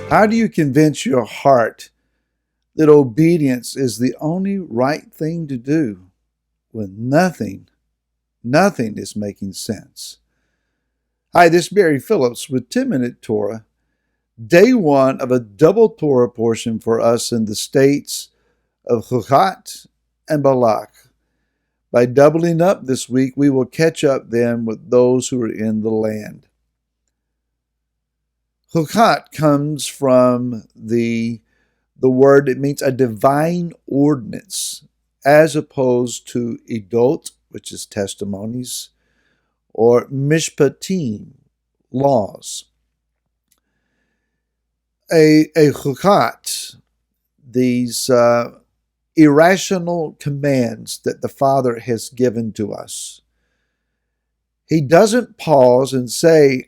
How do you convince your heart that obedience is the only right thing to do when nothing is making sense? Hi, this is Barry Phillips with 10-Minute Torah, day one of a double Torah portion for us in the states of Chukat and Balak. By doubling up this week, we will catch up then with those who are in the land. Chukat comes from the word, it means a divine ordinance, as opposed to idot, which is testimonies, or mishpatim, laws. A chukat, these irrational commands that the Father has given to us. He doesn't pause and say,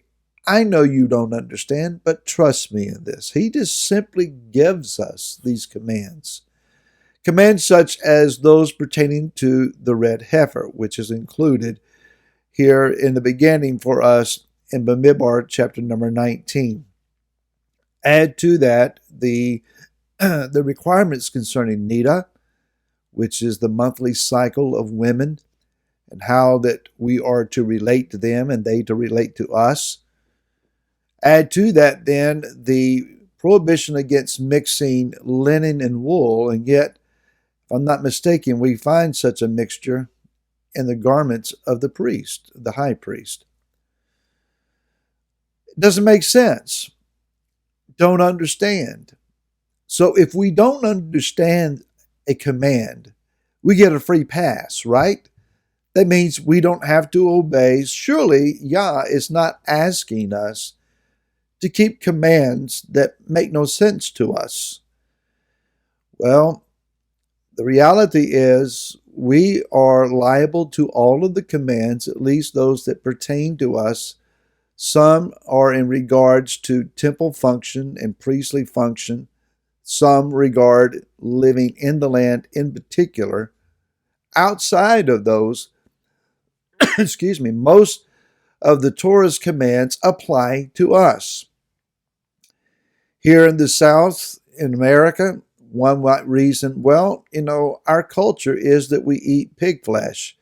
I know you don't understand, but trust me in this. He just simply gives us these commands. Commands such as those pertaining to the red heifer, which is included here in the beginning for us in Bamidbar chapter number 19. Add to that the requirements concerning Nida, which is the monthly cycle of women, and how that we are to relate to them and they to relate to us. Add to that then the prohibition against mixing linen and wool, and yet, if I'm not mistaken, we find such a mixture in the garments of the priest, the high priest. It doesn't make sense. Don't understand. So if we don't understand a command, we get a free pass, right? That means we don't have to obey. Surely Yah is not asking us to keep commands that make no sense to us. Well, the reality is we are liable to all of the commands, at least those that pertain to us. Some are in regards to temple function and priestly function. Some regard living in the land in particular. Outside of those, most of the Torah's commands apply to us. Here in the South, in America, one might reason, our culture is that we eat pig flesh.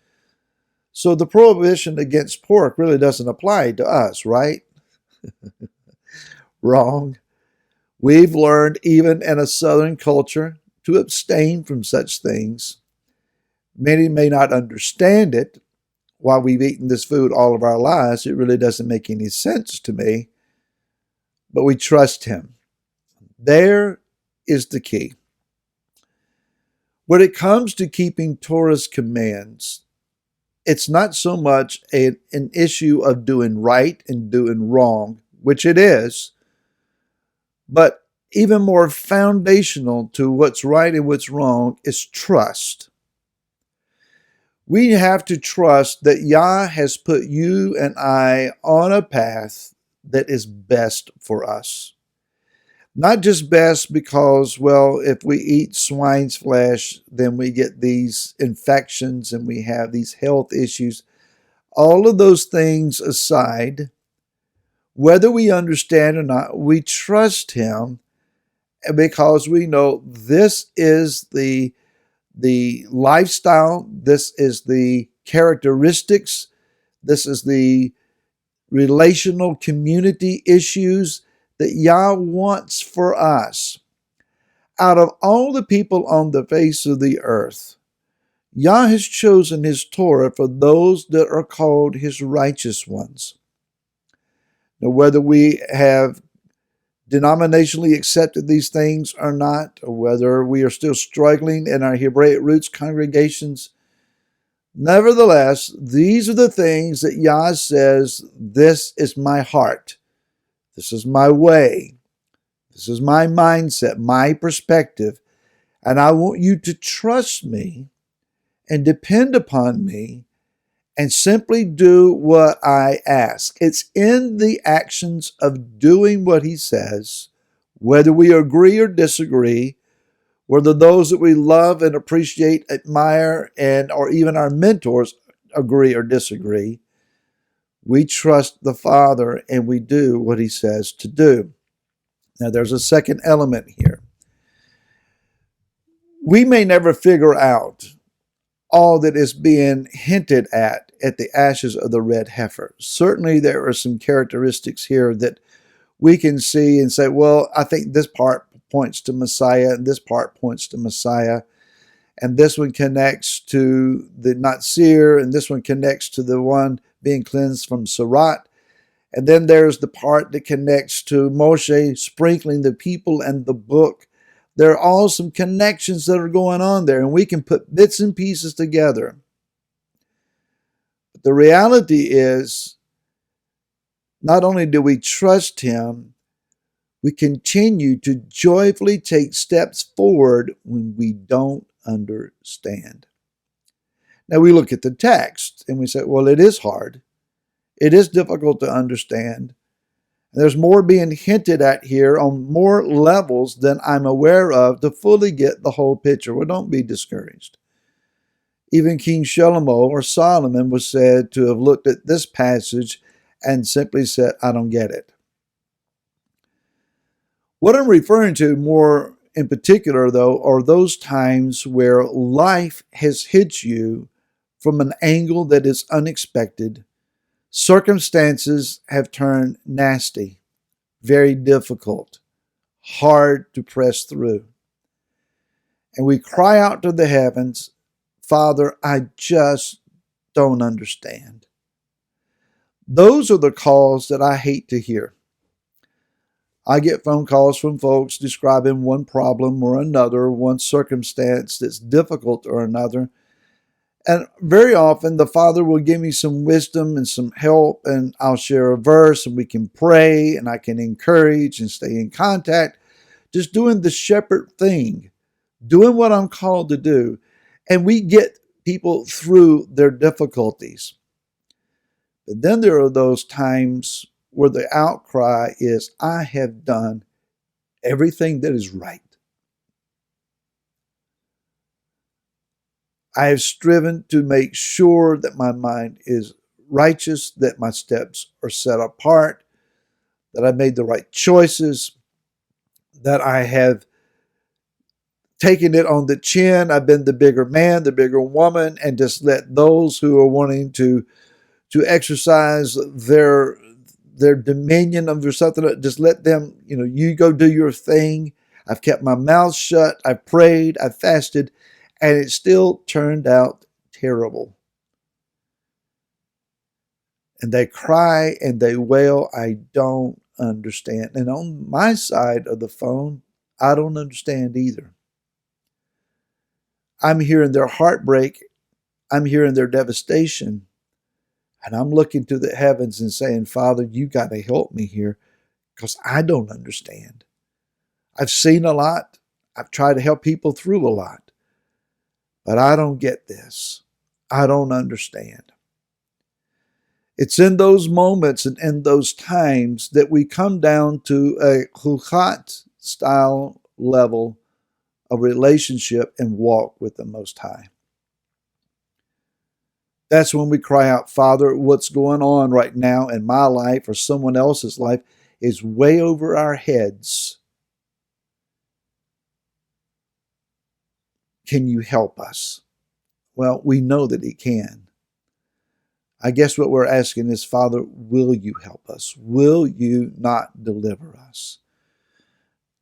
So the prohibition against pork really doesn't apply to us, right? Wrong. We've learned, even in a Southern culture, to abstain from such things. Many may not understand it. While we've eaten this food all of our lives, it really doesn't make any sense to me. But we trust Him. There is the key. When it comes to keeping Torah's commands, it's not so much an issue of doing right and doing wrong, which it is, but even more foundational to what's right and what's wrong is trust. We have to trust that Yah has put you and I on a path that is best for us. Not just best because, if we eat swine's flesh, then we get these infections and we have these health issues. All of those things aside, whether we understand or not, we trust Him because we know this is the lifestyle, this is the characteristics, this is the relational community issues that Yah wants for us. Out of all the people on the face of the earth, Yah has chosen His Torah for those that are called His righteous ones. Now, whether we have denominationally accepted these things or not, or whether we are still struggling in our Hebraic roots congregations, nevertheless, these are the things that Yah says, this is my heart. This is my way. This is my mindset, my perspective. And I want you to trust me and depend upon me and simply do what I ask. It's in the actions of doing what He says, whether we agree or disagree, whether those that we love and appreciate, admire, or even our mentors agree or disagree. We trust the Father and we do what He says to do. Now, there's a second element here. We may never figure out all that is being hinted at the ashes of the red heifer. Certainly, there are some characteristics here that we can see and say, well, I think this part points to Messiah, and this part points to Messiah, and this one connects to the Natsir, and this one connects to the one being cleansed from Surat. And then there's the part that connects to Moshe sprinkling the people and the book. There are all some connections that are going on there, and we can put bits and pieces together. But the reality is, not only do we trust him, we continue to joyfully take steps forward when we don't understand. Now we look at the text and we say, well, it is hard. It is difficult to understand. There's more being hinted at here on more levels than I'm aware of to fully get the whole picture. Well, don't be discouraged. Even King Shlomo or Solomon was said to have looked at this passage and simply said, I don't get it. What I'm referring to more in particular, though, are those times where life has hit you from an angle that is unexpected. Circumstances have turned nasty, very difficult, hard to press through. And we cry out to the heavens, Father, I just don't understand. Those are the calls that I hate to hear. I get phone calls from folks describing one problem or another, one circumstance that's difficult or another. And very often the Father will give me some wisdom and some help, and I'll share a verse and we can pray and I can encourage and stay in contact, just doing the shepherd thing, doing what I'm called to do. And we get people through their difficulties. But then there are those times where the outcry is, I have done everything that is right. I have striven to make sure that my mind is righteous, that my steps are set apart, that I made the right choices, that I have taken it on the chin. I've been the bigger man, the bigger woman, and just let those who are wanting to exercise their dominion over something, just let them, you go do your thing. I've kept my mouth shut. I've prayed. I've fasted. And it still turned out terrible. And they cry and they wail, I don't understand. And on my side of the phone, I don't understand either. I'm hearing their heartbreak. I'm hearing their devastation. And I'm looking to the heavens and saying, Father, you got to help me here because I don't understand. I've seen a lot. I've tried to help people through a lot. But I don't get this. I don't understand. It's in those moments and in those times that we come down to a Chukat style level of relationship and walk with the Most High. That's when we cry out, Father, what's going on right now in my life or someone else's life is way over our heads. Can you help us? Well, we know that he can. I guess what we're asking is, Father, will you help us? Will you not deliver us?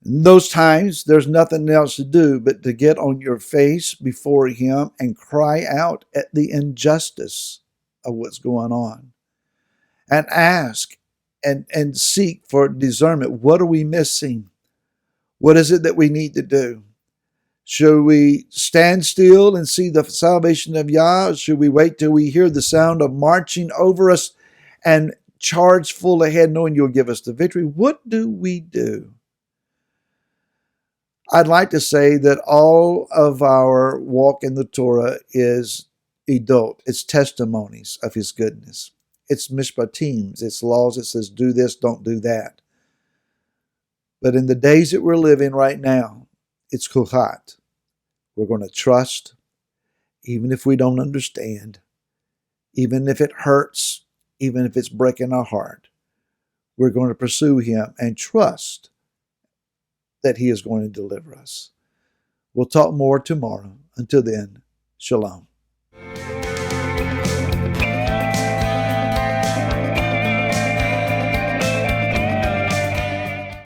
In those times, there's nothing else to do but to get on your face before him and cry out at the injustice of what's going on. And ask and seek for discernment. What are we missing? What is it that we need to do? Should we stand still and see the salvation of Yah? Should we wait till we hear the sound of marching over us and charge full ahead knowing you'll give us the victory? What do we do? I'd like to say that all of our walk in the Torah is idot. It's testimonies of his goodness. It's mishpatim. It's laws that says do this, don't do that. But in the days that we're living right now, it's Chukat. We're going to trust, even if we don't understand, even if it hurts, even if it's breaking our heart. We're going to pursue him and trust that He is going to deliver us. We'll talk more tomorrow. Until then, shalom.